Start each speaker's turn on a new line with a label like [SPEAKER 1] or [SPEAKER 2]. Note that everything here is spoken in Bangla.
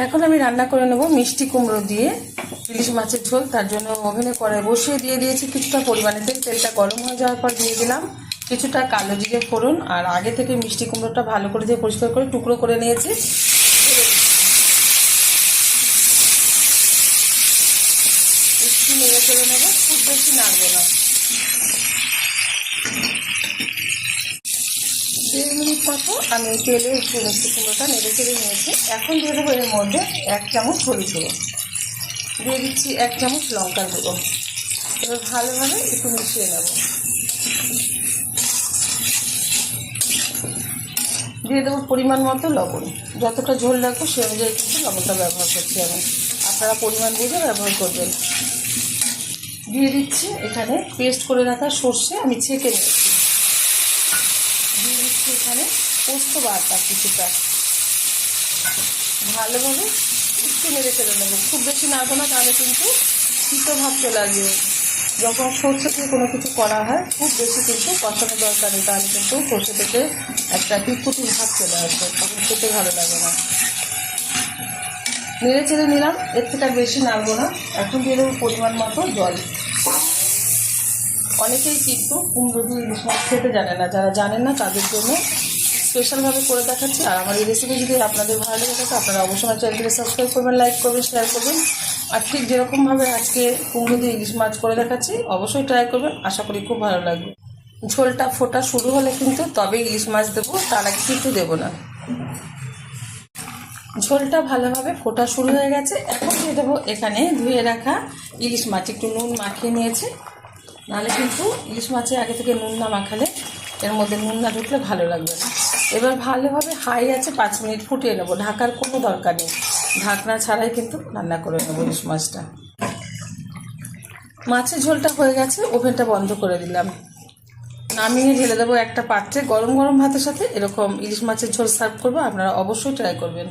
[SPEAKER 1] এখন আমি রান্না করে নেব মিষ্টি কুমড়ো দিয়ে ইলিশ মাছের ঝোল। তার জন্য ওভেনে কড়াই বসিয়ে দিয়ে দিয়েছি কিছুটা পরিমাণে তেল। তেলটা গরম হয়ে যাওয়ার পর দিয়ে দিলাম কিছুটা কালো জিরে ফোড়ন, আর আগে থেকে মিষ্টি কুমড়োটা ভালো করে দিয়ে পরিষ্কার করে টুকরো করে নিয়েছি। একটু নেড়ে চলে নেবো, খুব বেশি নাড়বো না। 1.5 মিনিট মতো আমি তেলে একটু মিষ্টি কুমড়োটা নেড়ে চেড়ে নিয়েছি। এখন দিয়ে দেবো এর মধ্যে 1 চামচ হলুদ গুঁড়ো, দিয়ে দিচ্ছি 1 চামচ লঙ্কার গুঁড়ো। এবার ভালোভাবে একটু মিশিয়ে নেব। দিয়ে দেবো পরিমাণ মতো লবণ। যতটা ঝোল রাখবো সে অনুযায়ী কিন্তু লবণটা ব্যবহার করছি আমি, আপনারা পরিমাণ বুঝে ব্যবহার করবেন। দিয়ে দিচ্ছি এখানে পেস্ট করে রাখা সর্ষে আমি ছেঁকে নিয়েছি। দিয়ে দিচ্ছি এখানে পোস্ত বাটা কিছুটা, ভালোভাবে একটু নেড়ে চেড়ে নেবো। খুব বেশি নাড়বো না, তাহলে কিন্তু শীত ভাব চলে আসবে। যখন সর্ষে দিয়ে কোনো কিছু করা হয় খুব বেশি কিন্তু কষানোর দরকার নেই, তাহলে কিন্তু সর্ষে থেকে একটা পিটপুটি ভাব চলে আসবে, তখন খেতে ভালো লাগে না। নেড়ে চেড়ে নিলাম, এর থেকে আর বেশি নাড়বো না। এখন দিয়ে দেবো পরিমাণ মতো জল। অনেকেই কিন্তু কুমড়ো দিয়ে ইলিশ মাছ খেতে জানে না, যারা জানেন না তাদের জন্য স্পেশালভাবে করে দেখাচ্ছি। আর আমার এই রেসিপি যদি আপনাদের ভালো লেগে থাকে আপনারা অবশ্যই আমার চ্যানেলটিকে সাবস্ক্রাইব করবেন, লাইক করবেন, শেয়ার করবেন। আর ঠিক যেরকমভাবে আজকে কুমড়ো দিয়ে ইলিশ মাছ করে দেখাচ্ছি অবশ্যই ট্রাই করবেন, আশা করি খুব ভালো লাগবে। ঝোলটা ফোটা শুরু হলে কিন্তু তবে ইলিশ মাছ দেবো, তার আগে কিন্তু দেবো না। ঝোলটা ভালোভাবে ফোটা শুরু হয়ে গেছে। এখন দিয়ে দেবো এখানে ধুয়ে রাখা ইলিশ মাছ। একটু নুন মাখিয়ে নিয়েছে, নাহলে কিন্তু ইলিশ মাছে আগে থেকে নুন না মাখালে এর মধ্যে নুন না ঢুকলে ভালো লাগবে না। এবার ভালোভাবে হাই আছে 5 মিনিট ফুটিয়ে নেবো, ঢাকার কোনো দরকার নেই, ঢাকনা ছাড়াই কিন্তু রান্না করে নেবো ইলিশ মাছটা। মাছের ঝোলটা হয়ে গেছে, ওভেনটা বন্ধ করে দিলাম। নামিয়ে ঢেলে দেবো একটা পাত্রে। গরম গরম ভাতের সাথে এরকম ইলিশ মাছের ঝোল সার্ভ করবো, আপনারা অবশ্যই ট্রাই করবেন।